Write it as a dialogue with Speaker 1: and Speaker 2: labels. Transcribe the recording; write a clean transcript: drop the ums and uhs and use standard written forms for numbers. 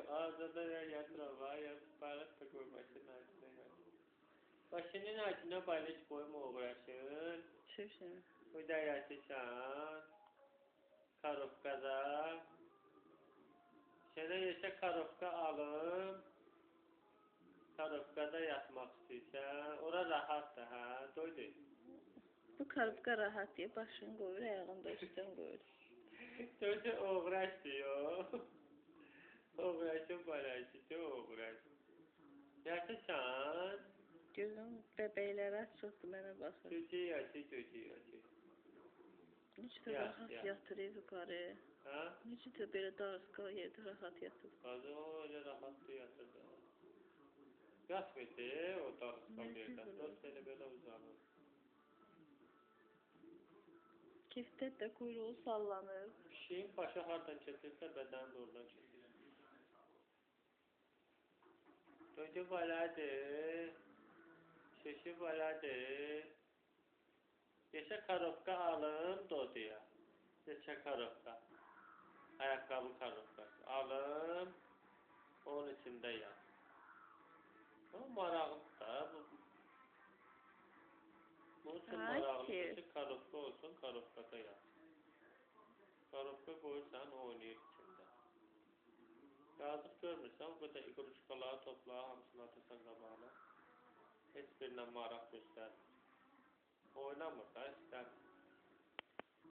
Speaker 1: Ağzında ya yatıra var ya balık da koymasın ağzına. Başının ağzına balık koyma uğraşın.
Speaker 2: Şöyle.
Speaker 1: Bu da yatışan. Karofkada. Şöyle yaşa karofka alın. Karofkada yatmak istiyorsan. Ora rahat da ha. Doydu.
Speaker 2: Bu karıpka rahat diye başını koyur, ayağında üstten koyur.
Speaker 1: Doydu uğraş diyor. Uğraşın balığı uğraş. Yatışan.
Speaker 2: Gözüm bebəklərə açıqdır, mənə baxır.
Speaker 1: Çocuğu yatı.
Speaker 2: Necə də rahat yatır yukarı.
Speaker 1: Ha?
Speaker 2: Necə də belə darısqal yerdə rahat yatır.
Speaker 1: Qazı o öyle rahat yatırdı. Yatmıydı o darısqal yerdə. Dost elə belə uzanır.
Speaker 2: Keftet də kuyruğu sallanır.
Speaker 1: Pişiyin başı hardan çəkilsə bədəni də oradan çəkilir. Çocuğu baladır. Şeşi baladır. Yaşa karofka alın Doduya. Yaşa karofka. Ayakkabı karofkası. Alın. Onun içinde yat. O maraqlı da bu. Bunun için maraqlı ki karofka olsun, karofkada yat. Karofka koyursan o oynayır içinde. Yazık görmürsən, bu da iqruşkaları topla, hamısını atırsan qabağına. Heç birine maraq göstər. Oynamır da, istər.